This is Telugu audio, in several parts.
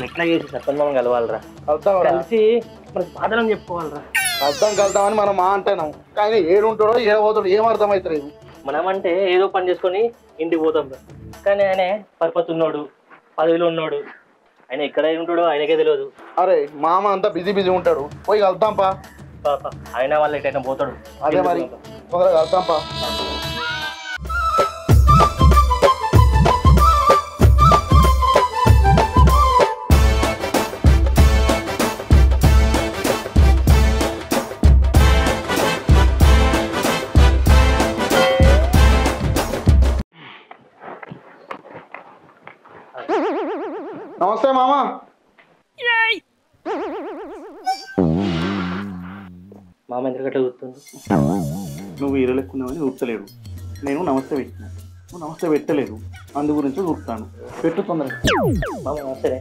అసలు ఎట్లా చేసి సర్పంచ్ మనం కలవాలరా కలిసి మన బాధలను చెప్పుకోవాలరా అర్థం కలుద్దామని మనం మా అంటున్నాం కానీ ఏడుంటాడో ఏడబోతాడో ఏం అర్థమవుతలేదు మనం అంటే ఏదో పని చేసుకొని ఇంటికి పోతాం కానీ ఆయన పర్పస్ ఉన్నాడు పదవిలో ఉన్నాడు ఆయన ఎక్కడ ఉంటాడో ఆయనకే తెలియదు అరే మామ అంతా బిజీ ఉంటాడు పోయి కలుద్దాం పా ఆయన వాళ్ళు ఎటైనా పోతాడు అదే మరి తొందరగా కలుద్దాం పా నమస్తే మామ మామ ఎందుకంటే చూస్తుంది నువ్వు ఈరలెక్కున్నావని ఊపుతలేడు నేను నమస్తే పెట్టినా నువ్వు నమస్తే పెట్టలేదు అందు గురించి చూపుతాను పెట్టు తొందరగా మామ నమస్తే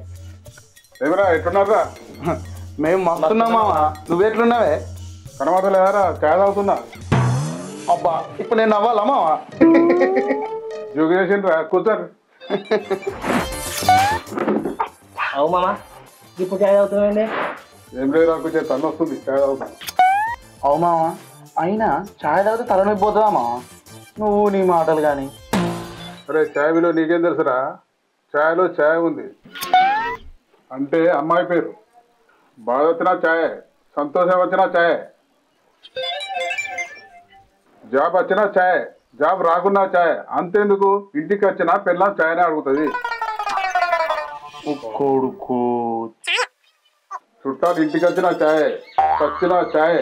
ఏమరా ఎట్లున్నారా మేము మస్తున్నాం మామ నువ్వెట్లున్నావే కనబడలేదారా ఛాయ్ తాగుతున్నా అబ్బా ఇప్పుడు నేను నవ్వాలా మామ జోగేషన్ రా కూర్చోరు అవు మామ ఇప్పుడు ఛాయ్ అవుతుందండి ఏం లేదు కొంచెం తను వస్తుంది ఛాయ్ తాగుతా అవు మామ అయినా ఛాయ్ తాగితే తలనొప్పి పోతుందా మామ నువ్వు నీ మాటలు కానీ అరే ఛాయ్ విలువ నీకేం తెలుసురా ఛాయ్లో ఛాయ్ ఉంది అంటే అమ్మాయి పేరు బాధ వచ్చినా ఛాయ్ సంతోషం వచ్చినా ఛాయ్ జాబ్ వచ్చినా ఛాయ్ జాబ్ రాకున్నా ఛాయ్ అంతేందుకు ఇంటికి వచ్చినా పిల్ల ఛాయ్నే అడుగుతుంది కొడుకు చుట్టాలు ఇంటికి వచ్చినా ఛాయ్ వచ్చినా ఛాయ్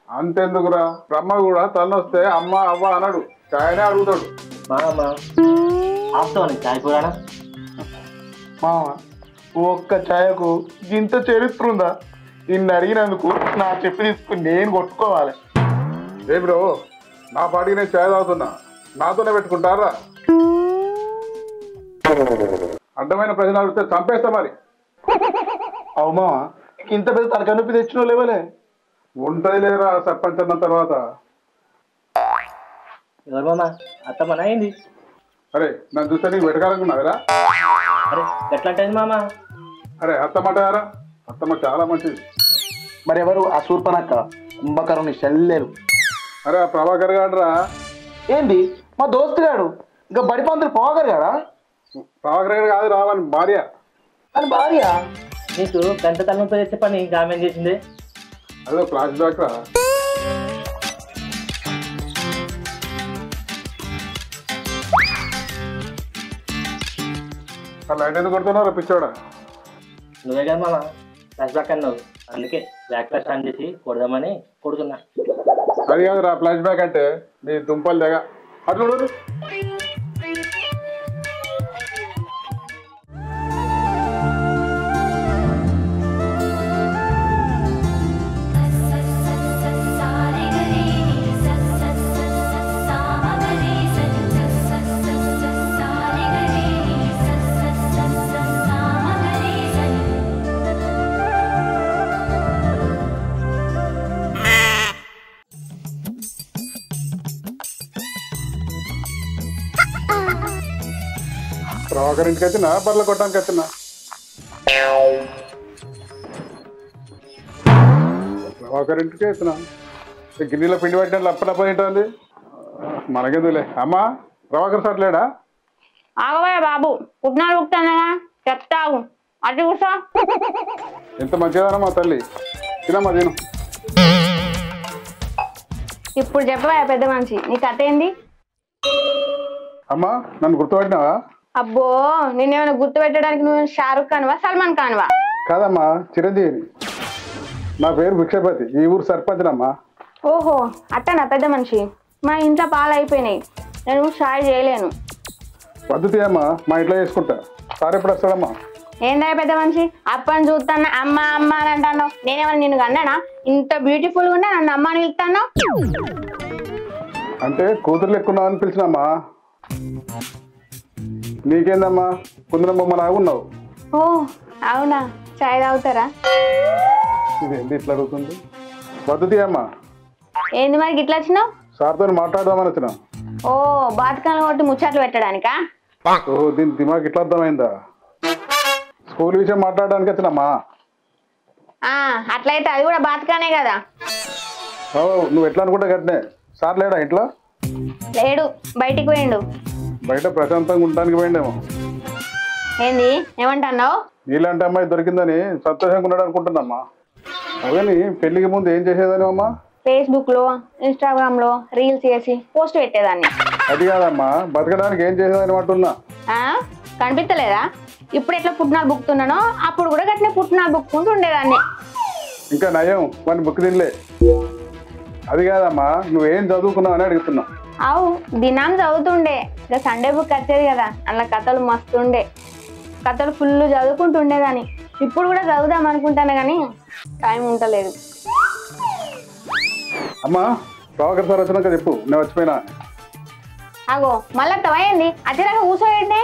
అంతెందుకురా బ్రహ్మ కూడా తనొస్తే అమ్మ అవ్వ అనడు ఛాయ్నే అడుగుతాడు మామ ఆపుతావు ఛాయ్ కూడా మామ ఒక్క ఛాయకు ఇంత చరిత్ర ఉందా నిన్ను అడిగినందుకు నా చెప్పు తీసుకుని నేను కొట్టుకోవాలి ఏ బ్రో నా పాటికి నేను ఛాయ్ తాగుతున్నా నాతోనే పెట్టుకుంటారా అడ్డమైన ప్రశ్న అడిగితే చంపేస్తా మరి అవు మామ ఇంత పెద్ద తలకాయ నొప్పి తెచ్చిన లేవలే ఉంటుంది లేరా సర్పంచ్ అన్న తర్వాత ఎవరు మామ అత్తమ్మనా అయింది అరే నన్ను చూస్తే నీకు వెతకాలనుకున్నారా అరే ఎట్లా అంటే మామ అరే అత్తమ్మంటారా అత్తమ్మ చాలా మంచిది మరి ఎవరు ఆ సూర్పనక్క కుంభకరుని చెల్లెలు అరే ఆ ప్రభాకర్ గాడురా ఏంటి మా దోస్తు గాడు ఇంకా బడిపంతులు పోగరు గాడా ప్రభాకర్ గారు కాదు రావని భార్య అని భార్య నీకు గంట తలనొప్పి తెచ్చే పని గామెంట్ చేసింది అదే ఫ్లాష్ బ్యాక్ రా లైట్ ఎందుకు కొడుతున్నారా పిచ్చోడా నువ్వే కదా మామ ఫ్లాష్ బ్యాక్ అన్నావు అందుకే బ్యాక్ ఫ్లాష్ ఆన్ చేసి కొడదామని కొడుతున్నా అది కాదురా ఫ్లాష్ బ్యాక్ అంటే నీ దుంపలు తెగ అట్లా చూడు. ప్రభాకర్ ఇంటికి వచ్చినా బర్రెలు కొట్టడానికి వచ్చినా ప్రభాకర్ ఇంటికి వచ్చినా గిన్నెలో పిండి పట్టిన లప్ప ఏంటంది మనకెందులే అమ్మా ప్రభాకర్ సార్ లేడా ఆగవయ్య బాబు పుట్టినాలు పుట్టానగా చెప్తావు అటు కూర్చో ఎంత మంచిదన్నా మా తల్లి తినమ్మా తిను ఇప్పుడు చెప్పవయ్య పెద్ద మనిషి నీ కథ ఏంది అమ్మా నన్ను గుర్తుపట్టినావా అబ్బో నిన్నేమైనా గుర్తు పెట్టడానికి నువ్వు షారుఖ్ ఖాన్వా సల్మాన్ ఖాన్వా కాదమ్మా చిరంజీవి నా పేరు భిక్షపతి ఈ ఊరు సర్పంచ్నమ్మా ఓహో అట్టనా పెద్ద మనిషి మా ఇంట్లో పాలు అయిపోయినాయి నేను షాయ్ చేయలేను పద్ధతి అమ్మా మా ఇంట్లో చేసుకుంటా సార్ ఎప్పుడు వస్తాడమ్మా ఏందా పెద్ద మనిషి అప్పని చూస్తాను అమ్మ అమ్మ అని అంటాను నేనేమన్నా నిన్ను అన్నానా ఇంత బ్యూటిఫుల్గా ఉన్నా నన్ను అమ్మ అని పిలుస్తాను అంటే కూతురు ఎక్కున్నావు అని పిలిచినమ్మా నీకేందమ్మా కుందరం బొమ్మ లాగున్నావు ఓ అవునా చాయ్ తాగుతారా ఇదేంటి ఇట్లా అడుగుతుంది పద్ధతి అమ్మా ఏంది మరి ఇట్లా వచ్చినావు సార్తో మాట్లాడదామని వచ్చినా ఓ బాతకాలం కొట్టి ముచ్చట్లు పెట్టడానికా ఓహో దీని దిమాగ్ ఇట్లా అర్థమైందా స్కూల్ విషయం మాట్లాడడానికి వచ్చినమ్మా. అట్లయితే అది కూడా బాతకానే కదా. ఓ నువ్వు ఎట్లా అనుకుంటా గట్నే. సార్ లేడా ఇంట్లో? లేడు, బయటికి పోయిండు. బయట ప్రశాంతంగా ఉండడానికి పోయిండేమో. ఏంది ఏమంటున్నావు? నీలాంటి అమ్మాయి దొరికిందని సంతోషంగా ఉన్నాడు అనుకుంటున్నామ్మా. అవని పెళ్లికి ముందు ఏం చేసేదని అమ్మా? ఫేస్బుక్ లో ఇన్స్టాగ్రామ్ లో రీల్స్ చేసి పోస్ట్ పెట్టేదాన్ని. అది కాదమ్మా, బతకడానికి ఏం చేసేదని అంటున్నా. కనిపించలేదా? ఇప్పుడు ఎట్లా పుట్టినాలు బుక్తున్నానో అప్పుడు కూడా గట్టిన పుట్టినాలు బుక్కుంటూ ఉండేదాన్ని. ఇంకా నయం మన బుక్ తినలే. అది కాదమ్మా, నువ్వేం చదువుకున్నావు అని అడుగుతున్నా. అవు దినాం చదువుతుండే. ఇక సండే బుక్ వచ్చేది కదా, అందులో కథలు మస్తుండే. కథలు ఫుల్ చదువుకుంటుండేదాన్ని. ఇప్పుడు కూడా చదువుదాం అనుకుంటాను కానీ టైం ఉంటలేదు. అమ్మా ప్రభాకర్ సార్ వచ్చినాక చెప్పు, నేను వచ్చిపోయినా. అగో మళ్ళీ తవైంది అతిరాక కూర్చోండి.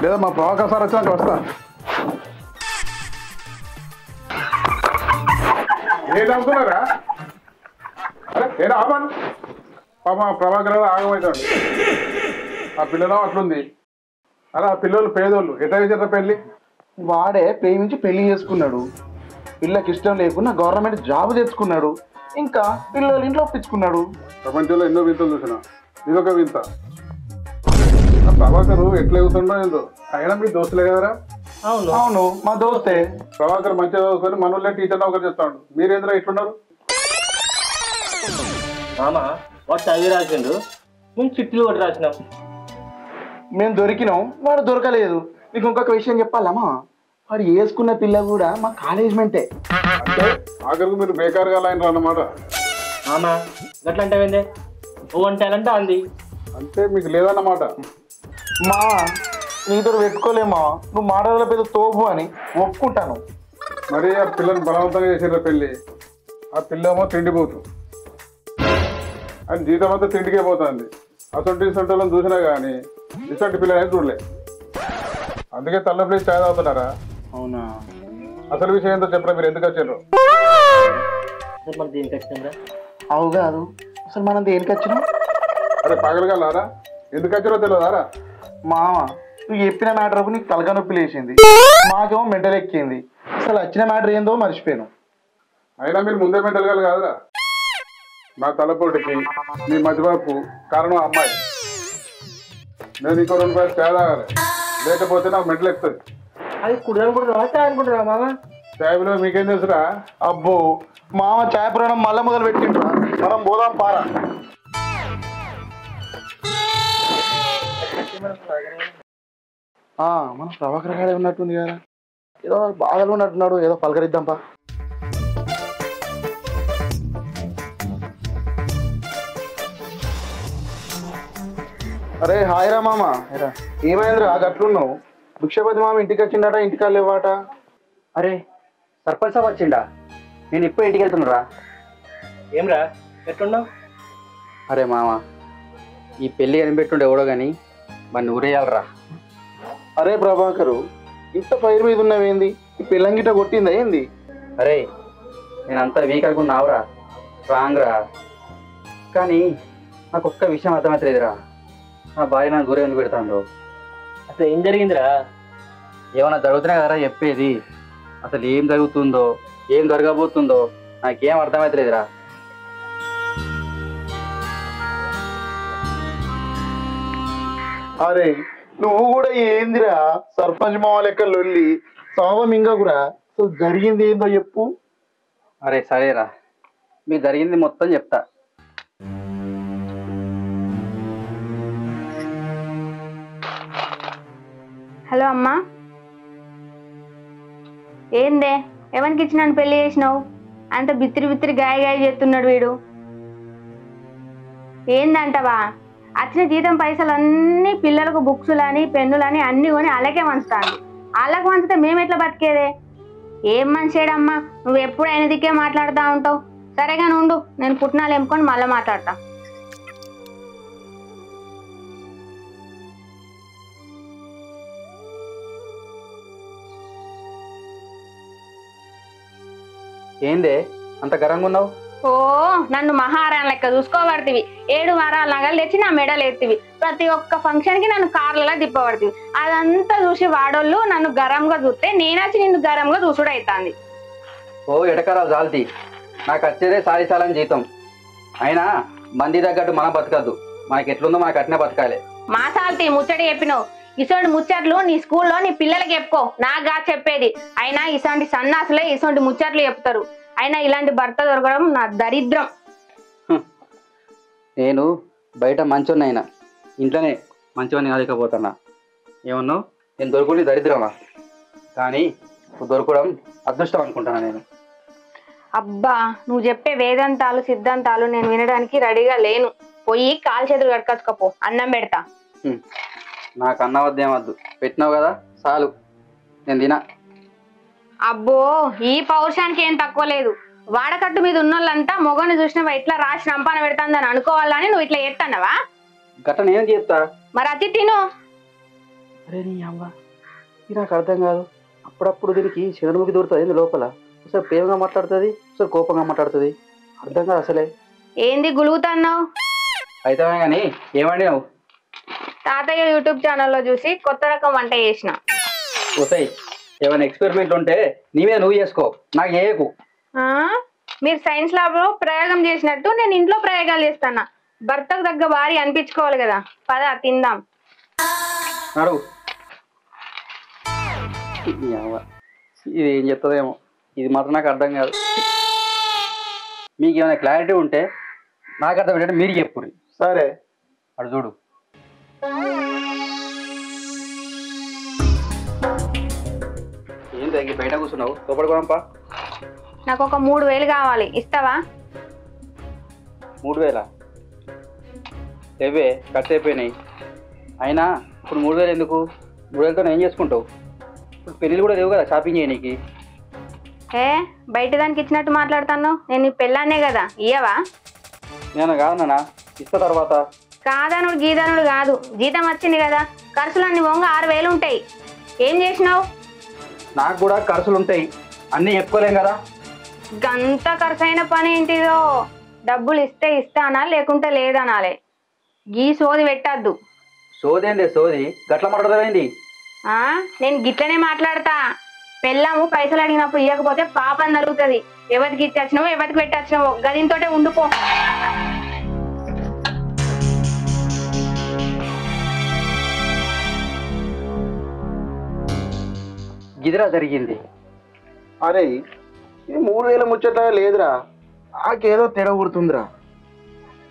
లేదా మా ప్రభాకర్ సార్ వచ్చినాక వస్తా. ఏం చదువుతున్నారా? అరే ఏదో ఆపండి. పాప ప్రభాకర్ ఆగమవుతాడు. ఆ పిల్లలు అట్లుంది. అరే ఆ పిల్లలు పేదోళ్ళు ఎట్లా చేశారా పెళ్ళి? వాడే ప్రేమించి పెళ్లి చేసుకున్నాడు. పిల్లకి ఇష్టం లేకుండా గవర్నమెంట్ జాబ్ తెచ్చుకున్నాడు. ఇంకా పిల్లలు ఇంట్లో ఒప్పించుకున్నాడు. ప్రపంచంలో ఎన్నో వింతలు చూసిన, ఇదొక వింత. ఆ ప్రభాకర్ ఎట్లా అవుతుండో ఏందో. అయినా మీ దోస్తులే కదరా? అవును అవును మా దోస్తే. ప్రభాకర్ మంచిగా చదువుకొని మనోళ్ళే టీచర్ ఒకరు చేస్తాడు. మీరేంద్రా ఇట్లున్నారు? మామ వాడు చదివి రాసిండు, మేము చిట్టులు కొట్టి రాసినాం. మేము దొరికినాం, వాడు దొరకలేదు. నీకు ఇంకొక విషయం చెప్పాలమ్మా, వాడు వేసుకున్న పిల్ల కూడా మా కాలేజ్ మెంటే. అంటే ఆఖరికి మీరు బేకారుగా లైన్ అన్నమాట. మామ గట్లా అంటే ఓ టాలెంట్ అంది. అంటే మీకు లేదన్నమాట. మా నీతో పెట్టుకోలేమా, నువ్వు మాటల పెద్ద తోపు అని ఒప్పుకుంటాను. మరి ఆ పిల్లని బలవంతంగా చేసిర్రా పెళ్ళి. ఆ పిల్లేమో తిండిపోతు, అని జీతం అంతా తిండికే పోతుంది. అసొంటి సొంటలను చూసినా కానీ ఇసొంటి పిల్లలని చూడలే. అందుకే తల్ల ప్లేస్ ఛాయ్ తాగుతున్నారా? అవునా? అసలు విషయం ఏంటో చెప్పరా, మీరు ఎందుకు వచ్చారు? మనకి దేనికి వచ్చిందా? అవు కాదు, అసలు మనం దేనికి వచ్చినాం? అరే పగలగలరా, ఎందుకు వచ్చారో తెలియదారా? మామ నువ్వు చెప్పిన మ్యాటర్ నీకు తలక నొప్పి లేచింది, మాకేమో మెంటల్ ఎక్కింది. అసలు వచ్చిన మ్యాటర్ ఏందో మర్చిపోయాను. అయినా మీరు ముందే మెంటల్గాలు కాదురా. నా తలపోటుకి మీ మధ్యవైపు కారణం అమ్మాయి. నేను ఇంకో 2 రూపాయలు ఛాయ్ తాగాలి, లేకపోతే నాకు మెంటల్ ఎక్కుతుంది. అది కుడదనుకుంటున్నావా చాయ్ అనుకుంటున్నావా మామ? ఛాయ్లో మీకేం తెలుసురా? అబ్బో మామ ఛాయ పురాణం మళ్ళీ మొదలు పెట్టిండ్రా. మనం పోదాం పారా. మన ప్రభాకర్ గారే ఉన్నట్టుంది కదా, ఏదో బాధలు ఉన్నట్టున్నాడు, ఏదో పలకరిద్దాంపా. అరే హాయ్ రా మామ. ఏమైందిరా గట్లున్నావు? భిక్షపతి మామ ఇంటికి వచ్చిండట, ఇంటికి లేవాట. అరే సర్పంచ్ సాబ్ వచ్చిండా? నేను ఇప్పుడు ఇంటికి వెళ్తున్నారా. ఏమ్రా ఎట్లున్నావు? అరే మామ ఈ పెళ్ళి కనిపెట్టుండే ఎవడో కానీ వాడిని ఊరేయాలరా. అరే ప్రభాకరు, ఇంత పైరు మీద ఉన్నవేంది? ఈ పిల్లంగిట కొట్టిందా ఏంది? అరే నేను అంత వీక్ అనుకున్నావురా, స్ట్రాంగ్ రా. కానీ నాకు ఒక్క విషయం అర్థమవుతలేదురా, నా భార్య నన్ను దూరం ఎందుకు పెడతాను? అసలు ఏం జరిగిందిరా? ఏమన్నా జరుగుతున్నా కదరా చెప్పేది. అసలు ఏం జరుగుతుందో ఏం జరగబోతుందో నాకేం అర్థమవుతలేదురా. అరే నువ్వు కూడా ఏందిరా సర్పంచ్ మామ లెక్క లొల్లి సావం ఇంకకురా. అసలు జరిగింది ఏందో చెప్పు. అరే సరేరా, మీకు జరిగింది మొత్తం చెప్తా. హలో అమ్మా. ఏందే ఎవరికి ఇచ్చి నన్ను పెళ్లి చేసినావు? అంత బిత్తిరి బిత్తిరి గాయ గాయ చేస్తున్నాడు వీడు. ఏందంటవా? వచ్చిన జీతం పైసలు అన్నీ పిల్లలకు బుక్సులని పెన్నులని అన్నీ కొని అలాగే వంచుతాను. వాళ్ళకి వంచితే మేము ఎట్లా బతికేదే? ఏం మనిషేడమ్మా, నువ్వు ఎప్పుడు ఆయన దిక్కే మాట్లాడుతూ ఉంటావు. సరేగా ఉండు, నేను పుట్టినాలు ఎంపుకొని మళ్ళీ మాట్లాడతా. ఏందే అంత గరంగా ఉన్నావు? ఓ నన్ను మహారాణి లెక్క చూసుకోబడుతుంది. 7 వారాల నగలు తెచ్చి నా మెడలు ఎత్తివి. ప్రతి ఒక్క ఫంక్షన్ కి నన్ను కార్లలో తిప్పబడుతుంది. అదంతా చూసి వాడోళ్ళు నన్ను గరంగా చూస్తే నేనొచ్చి నిన్ను గరంగా చూసుడు అవుతుంది. ఓ ఎడకరావు జాల్తి, నాకు వచ్చేదే సాలిసాలని జీతం. అయినా మంది తగ్గట్టు మనం బతకద్దు, మనకి ఎట్లుందో మనకు అట్నే బతకాలి. మా సాల్తి ముచ్చట చెప్పినావు. ఇసోంటి ముచ్చట్లు నీ స్కూల్లో నీ పిల్లలకి చెప్పుకో, నాగా చెప్పేది. అయినా ఇసోంటి సన్నాసులే ఇసోంటి ముచ్చట్లు చెప్తారు. అయినా ఇలాంటి భర్త దొరకడం నా దరిద్రం. నేను బయట మంచోన్ని అయినా ఇంట్లోనే మంచివన్నీ కాలేకపోతున్నా. ఏమన్నావు? నేను దొరకని దరిద్రమా? కానీ దొరకడం అదృష్టం అనుకుంటున్నా నేను. అబ్బా, నువ్వు చెప్పే వేదాంతాలు సిద్ధాంతాలు నేను వినడానికి రెడీగా లేను. పోయి కాలు చేతులు కట్టుకొచ్చుకపో, అన్నం పెడతా. నాకు అన్నం వద్దు, ఏమద్దు. పెట్టినావు కదా చాలు, నేను తినా. అబ్బో, ఈ పౌరుషానికి ఏం తక్కువ లేదు. వాడకట్టు మీద ఉన్నోళ్ళంతా మొగని చూసినవా ఇట్లా రాసి రంపాన పెడతాందని అనుకోవాలని నువ్వు ఇట్లా చేస్తానవా? గట్ట నేను చేస్తా. మరి అతి తిను. అరే నీ అమ్మ, ఇది నాకు అర్థం కాదు. అప్పుడప్పుడు దీనికి శరణముఖి దూరుతుంది లోపల. ఒకసారి ప్రేమగా మాట్లాడుతుంది, ఒకసారి కోపంగా మాట్లాడుతుంది. అర్థం కాదు అసలే. ఏంది గులుగుతున్నావు? అయితే కానీ ఏమండి నువ్వు? తాతయ్య యూట్యూబ్ ఛానల్లో చూసి కొత్త రకం వంట చేసిన. వస్తాయి ఏమైనా ఎక్స్పెరిమెంట్లు ఉంటే నీ మీద నువ్వు చేసుకో, నాకు చేయకు. మీరు సైన్స్ ల్యాబ్ లో ప్రయోగం చేసినట్టు నేను ఇంట్లో ప్రయోగాలు చేస్తానా. భర్తకు తగ్గ భార్య అనిపించుకోవాలి కదా. పద తిందాం. నడు. ఇది ఏం చెప్తుందేమో, ఇది మాత్రం నాకు అర్థం కాదు. మీకు ఏమైనా క్లారిటీ ఉంటే నాకు అర్థం ఏంటంటే మీరు చెప్పుర్రి. సరే అడు చూడు. ఏం తగ్గి బయట కూర్చున్నావు? లోపడుకోనంపా. నాకు ఒక 3000 కావాలి, ఇస్తావా? 3000? లేవే ఖర్చు అయిపోయినాయి. అయినా ఇప్పుడు 3000 ఎందుకు? 3000తో ఏం చేసుకుంటావు? ఇప్పుడు పెళ్ళిళ్ళు కూడా లేవు కదా షాపింగ్ చేయనీకి. బయట దానికి ఇచ్చినట్టు మాట్లాడుతాను. నేను నీ పెళ్ళాన్నే కదా, ఇయ్యవా? నేను కాదన్నా, ఇస్తా తర్వాత. కాదనుడు గీదనుడు కాదు, జీతం వచ్చింది కదా. ఖర్చులన్నీ వంగ 6000 ఉంటాయి. ఏం చేసినావు? నాకు కూడా ఖర్చులు ఉంటాయి, అన్నీ చెప్పుకోలేం కదా. గంత ఖర్చు అయిన పని ఏంటిదో. డబ్బులు ఇస్తే ఇస్తానా లేకుంటే లేదనాలే. గీ సోది పెట్టద్దు. సోదేందే సోది? గట్ల మాట్లాడదేంది? నేను గిట్లనే మాట్లాడతా. పెళ్ళాము పైసలు అడిగినప్పుడు ఇవ్వకపోతే పాపం జరుగుతుంది. ఎవరికి ఇచ్చొచ్చినావో ఎవరికి పెట్టొచ్చినావో గదింతోటే ఉండిపో. గిదిరా జరిగింది. అరే ఇది 3000 ముచ్చట లేదురా, నాకేదో తెడ కుడుతుందిరా.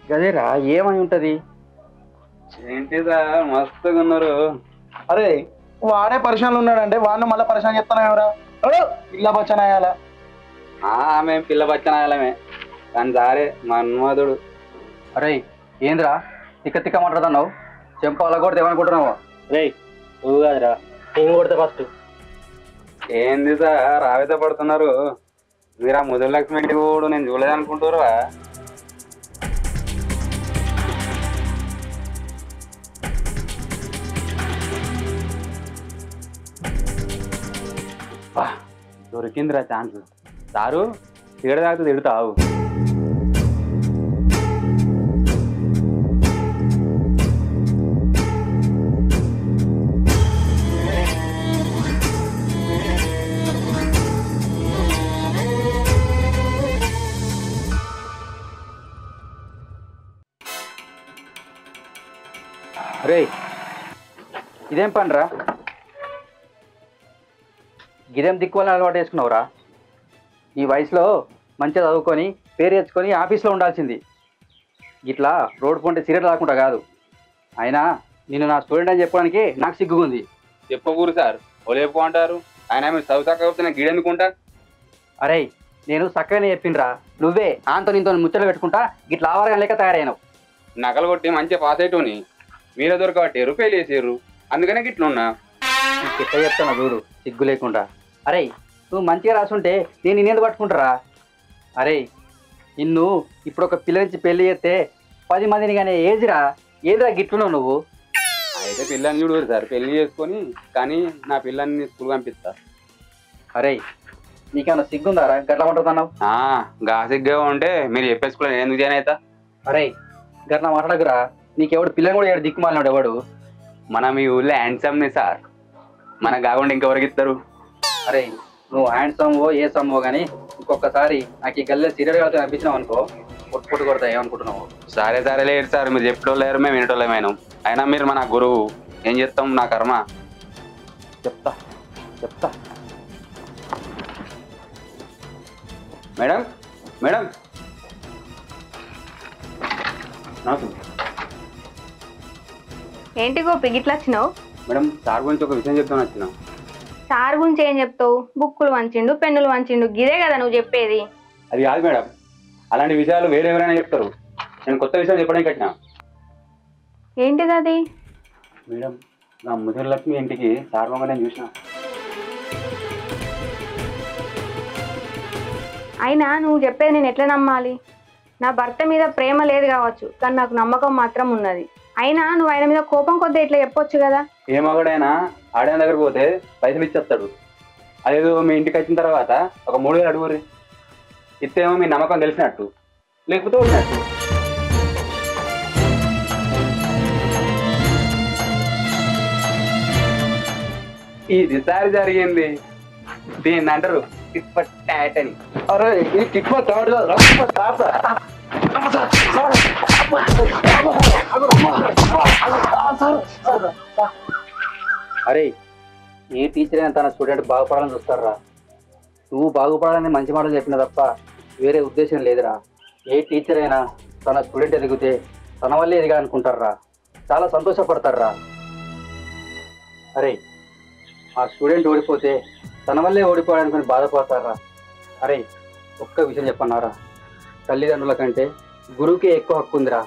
గదేరా ఏమై ఉంటది? ఏంటిదా మస్తుగా ఉన్నారు. అరే వాడే పరిశాన్లు ఉన్నాడంటే వాడిని మళ్ళీ పరిశాన్ చెప్తాను ఎవరా? ఇల్లా బచ్చనాయాలా? మేము పిల్ల బచ్చనాయాలమే కానీ సారే మన్మధుడు. అరే ఏంద్రా తిక్క తిక్క మాట్లాడుతున్నావు? చెంపాల కొడితే ఏమనుకుంటున్నావు? రే నువ్వు కాదురా, నేను కొడతా ఫస్ట్. ఏంది సార్ ఆవేద పడుతున్నారు? మీరు ఆ ముదురు లక్ష్మి ఇంటికి కూడా నేను చూడలేదనుకుంటారా? దొరికిందిరా ఛాన్స్. సారు తిగడ తాగితే తిడతావు. రే ఇదేం పనిరా? గిదేం దిక్కువల్ల అలవాటు వేసుకున్నావురా? ఈ వయసులో మంచిగా చదువుకొని పేరు తెచ్చుకొని ఆఫీస్లో ఉండాల్సింది. ఇట్లా రోడ్డు పొంటే సిగరెట్ తాకుండా కాదు. అయినా నేను నా స్టూడెంట్ అని చెప్పడానికి నాకు సిగ్గుంది. చెప్పకూరు సార్, వాళ్ళు చెప్పుకుంటారు. ఆయన మీరు చదువు చక్కకపోతే గీడెందుకుంటా? అరే నేను చక్కగానే చెప్పిండ్రా, నువ్వే ఆంతో నీతో ముచ్చట్లు పెట్టుకుంటా గిట్లా ఆవారగా లేక తయారైనావు. నకలు కొట్టి మంచిగా పాస్ అయ్యేటోని మీరే దొరకబట్టారు, ఫెయిల్ చేసారు. అందుకనే గిట్లున్నా. ఎట్లా చెప్తాను చూడు సిగ్గు లేకుండా. అరే నువ్వు మంచిగా రాసుంటే నేను నిన్నేది పట్టుకుంటారా? అరే నిన్ను ఇప్పుడు ఒక పిల్ల నుంచి పెళ్లి చేస్తే 10 మందిని కానీ ఏజిరా ఏదిరా గిట్లున్నావు నువ్వు? అయితే పిల్లని చూడు సార్, పెళ్లి చేసుకొని కానీ నా పిల్లని స్కూల్ పంపిస్తా. అరే నీకేమన్నా సిగ్గుందారా గట్లా మాట్లాడుతున్నావు? గా సిగ్గా ఉంటే మీరు చెప్పే స్కూల్ ఎందుకు జాయిన్ అవుతా? అరే గట్లా మాట్లాడకురా, నీకెవడు పిల్లని కూడా ఎవడు దిక్కుమాలినాడు ఎవడు? మనం ఈ ఊళ్ళో హ్యాండ్సమ్నే సార్, మనకు కాకుండా ఇంకెవరికి ఇస్తారు? అరే నువ్వు హ్యాండ్సమ్ ఏ సమ్మో కానీ ఇంకొకసారి నాకు ఈ గల్లె సీరియల్ గా అనిపించినావు అనుకో, పొట్టు కొడతా ఏమనుకుంటున్నావు? సరే సరే లేదు సార్, మీరు చెప్పేటోళ్ళు లేరు, మేము వినేటోళ్ళమైనాం. అయినా మీరు మన గురువు, ఏం చేస్తాం, నా కర్మ. చెప్తా చెప్తా. మేడం మేడం నాకు ఏంటి గోపి గిట్లా వచ్చినావు? మేడం సార్ గురించి ఒక విషయం చెప్తాను వచ్చిన. సార్ గురించి ఏం చెప్తావు? బుక్కులు వంచిండు, పెన్నులు వంచిండు, గిదే కదా నువ్వు చెప్పేది. అది కాదు మేడం, అలాంటి విషయాలు వేరే ఎవరైనా చెప్తారు, నేను కొత్త విషయాలు చెప్పడానికి వచ్చిన. ఏంటిది అది? మేడం నా ముదిరలక్ష్మి ఇంటికి సార్ వంగ నేను చూసిన. అయినా నువ్వు చెప్పేది నేను ఎట్లా నమ్మాలి? నా భర్త మీద ప్రేమ లేదు కావచ్చు, కానీ నాకు నమ్మకం మాత్రం ఉన్నది. అయినా నువ్వు ఆయన మీద కోపం కొద్ది ఇట్లా చెప్పొచ్చు కదా. ఏ మగడైనా ఆడైన దగ్గరకు పోతే పైసలు ఇచ్చేస్తాడు. అదేదో మీ ఇంటికి వచ్చిన తర్వాత ఒక 3000 అడుగురి ఇస్తేమో మీ నమ్మకం తెలిసినట్టు, లేకపోతే వచ్చినట్టు. ఇది సారి జరిగింది, దీన్ని అంటారు టిట్ ఫర్ టాట్ అని. అరే ఈ టిక్ ఫర్ టాట్ కాదు, అరే ఏ టీచర్ అయినా తన స్టూడెంట్ బాగుపడాలని చూస్తారా? నువ్వు బాగుపడాలని మంచి మాటలు చెప్పిన తప్ప వేరే ఉద్దేశం లేదురా. ఏ టీచర్ అయినా తన స్టూడెంట్ ఎదిగితే తన వల్లే ఎదిగాలనుకుంటారా, చాలా సంతోషపడతారా. అరే ఆ స్టూడెంట్ ఓడిపోతే తన వల్లే ఓడిపోయాడనుకుని బాధపడతారా. అరే ఒక్క విషయం చెప్పన్నారా, తల్లిదండ్రుల కంటే గురువుకే ఎక్కువ హక్కు ఉందిరా,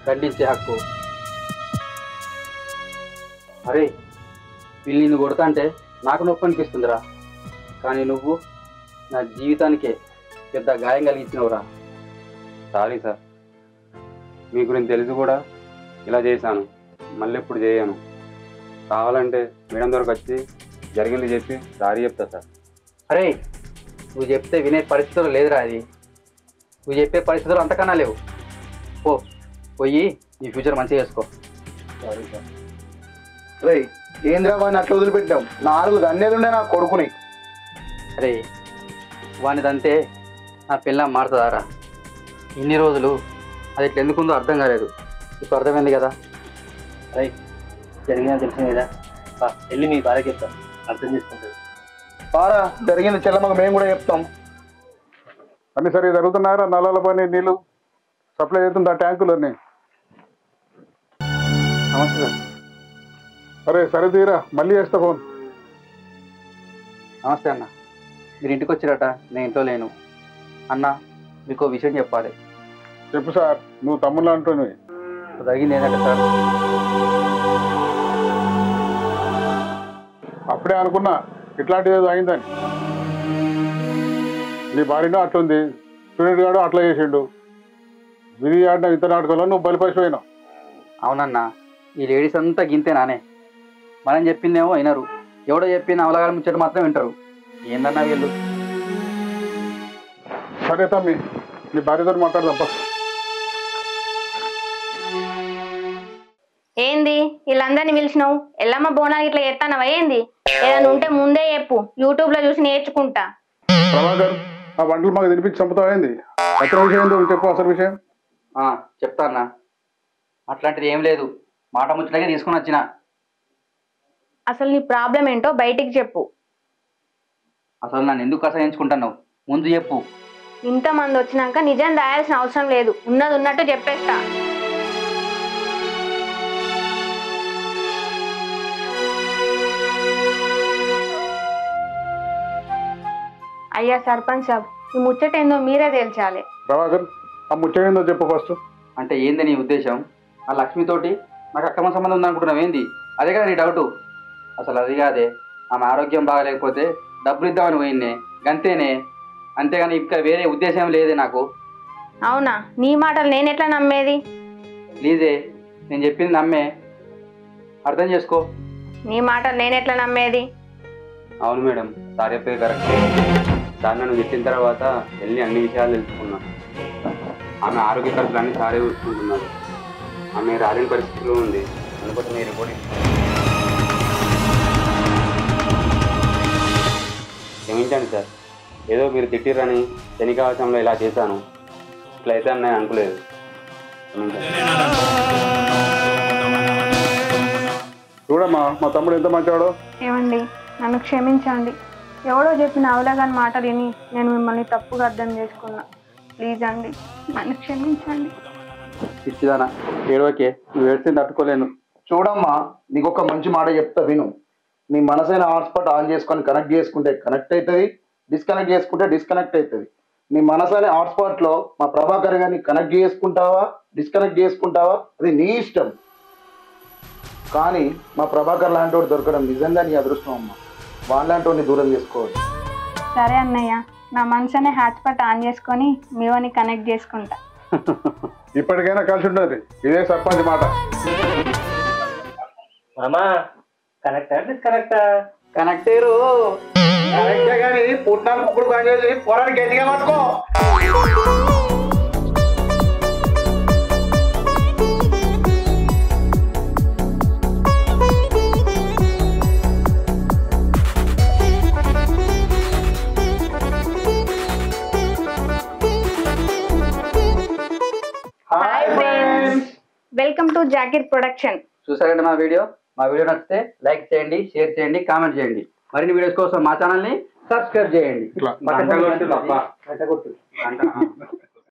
దండించే హక్కు. అరే వీళ్ళు నిన్ను కొడతా అంటే నాకు నొప్పి అనిపిస్తుందిరా, కానీ నువ్వు నా జీవితానికే పెద్ద గాయం కలిగించినవురా. సారీ సార్, మీ గురించి తెలిసి కూడా ఇలా చేశాను, మళ్ళీ ఇప్పుడు చేయను. కావాలంటే మేడం దగ్గరకు వచ్చి జరిగింది చెప్పి సారీ చెప్తా సార్. అరే నువ్వు చెప్తే వినే పరిస్థితులు లేదురా, అది నువ్వు చెప్పే పరిస్థితులు అంతకన్నా లేవు. పోయి నీ ఫ్యూచర్ మంచిగా చేసుకో. Sorry sir. రే ఏంద్రా వాడిని అట్లా వదిలిపెట్టాం, 4 దన్నేది ఉండే నా కొడుకుని. అరే వానిదంతే నా పిల్ల మారుతుందారా? ఇన్ని రోజులు అది ఇట్లా ఎందుకుందో అర్థం కాలేదు, ఇప్పుడు అర్థమైంది కదా. అరే జరిగినా తెలిసింది కదా, వెళ్ళి మీ భార్యకి చెప్తాం, అర్థం చేసుకుంటుంది. పారా జరిగింది చెల్లమ్మకు మేము కూడా చెప్తాం. అన్ని సరిగా జరుగుతున్నారా? నల్లాల పని నీళ్ళు సప్లై అవుతుంది ఆ ట్యాంకులన్నీ? నమస్తే సార్. అరే సరే తీరా, మళ్ళీ చేస్తా ఫోన్. నమస్తే అన్న, మీరు ఇంటికి వచ్చిరట, నేను ఇంట్లో లేను. అన్న మీకు విషయం చెప్పాలి. చెప్పు సార్, నువ్వు తమ్ముళ్ళు అంటున్నావు. జరిగింది ఏంటంటే సార్, అప్పుడే అనుకున్నా ఇట్లాంటిది ఏదో అయిందని. నీ భార్యనో అట్లుంది, స్టూడెంట్ గాడు అట్లా చేసిండు, విధి ఆడిన ఇంత నాటకంలో నువ్వు బలిపసిపోయినావు. అవునన్నా ఈ లేడీస్ అంతా గింతే నానే, మనం చెప్పిందేమో వినరు, ఎవడో చెప్పిన అవలగాల ముచ్చట మాత్రం వింటారు. ఏందన్నా వీళ్ళు. సరే తమ్మి, నీ భార్యతో మాట్లాడదాం. ఏంది వీళ్ళందరినీ పిలిచినావు? ఎల్లమ్మ బోనాలు ఇట్లా ఎత్తానవా ఏంది? ఏదైనా ఉంటే ముందే చెప్పు, యూట్యూబ్ లో చూసి నేర్చుకుంటా. ప్రభాకర్, ఆ వంటలు మాకు తినిపించి చంపుతావు ఏంది? అసలు విషయం ఏందో చెప్పు, అసలు విషయం. చెప్తా అన్నా, అట్లాంటిది ఏం లేదు, మాట ముచ్చటగా తీసుకుని వచ్చిన. అసలు నీ ప్రాబ్లం ఏంటో బయటికి చెప్పు. అసలు నన్ను ఎందుకు అసహించుకుంటున్నావు ముందు చెప్పు. ఇంతమంది వచ్చినాక నిజం దాయాల్సిన అవసరం లేదు, ఉన్నది ఉన్నట్టు చెప్పేస్తా. అయ్యా సర్పంచ్ సాబ్, ఈ ముచ్చట ఏందో మీరే తేల్చాలి. ప్రభాకర్, ఆ ముచ్చట ఏందో చెప్పు ఫస్ట్. అంటే ఏంది నీ ఉద్దేశం? ఆ లక్ష్మితోటి నాకు అక్రమ సంబంధం ఉందనుకుంటున్నావు ఏంది? అదే కదా నీ డౌటు? అసలు అది కాదే, ఆమె ఆరోగ్యం బాగాలేకపోతే డబ్బులు ఇద్దామని పోయిందే, గంతేనే, అంతేగాని ఇంకా వేరే ఉద్దేశం లేదే నాకు. అవునా? నీ మాటలు నేను ఎట్లా నమ్మేది? ప్లీజే, నేను చెప్పింది నమ్మే, అర్థం చేసుకో. నీ మాటలు నేను ఎట్లా నమ్మేది? అవును మేడం, సార్ చెప్పేది కరెక్టే. సార్ నన్ను చెప్పిన తర్వాత వెళ్ళి అన్ని విషయాలు తెలుసుకున్నా. ఆమె ఆరోగ్య ఖర్చులన్నీ సారే చూసుకుంటున్నారు. ఆమె రాలేని పరిస్థితిలో ఉంది, అందుకోసం మీరు రిపోర్ట్ క్షమించండి సార్. ఏదో మీరు తిట్టిరని శనికావచంలో ఇలా చేశాను, ఇట్లా అయితే అని నేను అనుకోలేదు. క్షమించండి. చూడమ్మా మా తమ్ముడు ఎంత మంచివాడో. ఏమండి నన్ను క్షమించండి. ఎవడో చెప్పిన అవలగాని మాటలు విని నేను మిమ్మల్ని తప్పుగా అర్థం చేసుకున్నా. ప్లీజ్ అండి నన్ను క్షమించండి. పిచ్చిదానా ఏడవకే, నువ్వు ఏడితే తట్టుకోలేను. చూడమ్మా, నీకు ఒక మంచి మాట చెప్తా విను. నీ మనసైన హాట్స్పాట్ ఆన్ చేసుకొని కనెక్ట్ చేసుకుంటే కనెక్ట్ అవుతుంది, డిస్కనెక్ట్ చేసుకుంటే డిస్కనెక్ట్ అవుతుంది. నీ మనసైన హాట్స్పాట్లో మా ప్రభాకర్ గారిని కనెక్ట్ చేసుకుంటావా డిస్కనెక్ట్ చేసుకుంటావా అది నీ ఇష్టం. కానీ మా ప్రభాకర్ లాంటి వాడు దొరకడం నిజంగా నీ అదృష్టం అమ్మా. వాళ్ళంటి వాడిని దూరం చేసుకోవాలి. సరే అన్నయ్య, నా మనసునే హాట్స్పాట్ ఆన్ చేసుకొని మీవని కనెక్ట్ చేసుకుంటా. ఇప్పటికైనా కలిసి ఉంటుంది, ఇదే సర్పంచ్ మాట. మామా కనెక్టా డిస్కనెక్టా? కనెక్ట్ అయ్యారు. కరెక్టే కానీ పుట్టినాలు కుప్పుడు పని చేసి పోరానికి గట్టిగా పట్టుకో. Hi friends, welcome to Zakir production. చూసారండి మా వీడియో నచ్చితే లైక్ చేయండి, షేర్ చేయండి, కామెంట్ చేయండి. మరిన్ని వీడియోస్ కోసం మా ఛానల్ని సబ్స్క్రైబ్ చేయండి. ఇట్లా గంటలో ఉంటుంది తప్ప. గంట కొట్టు.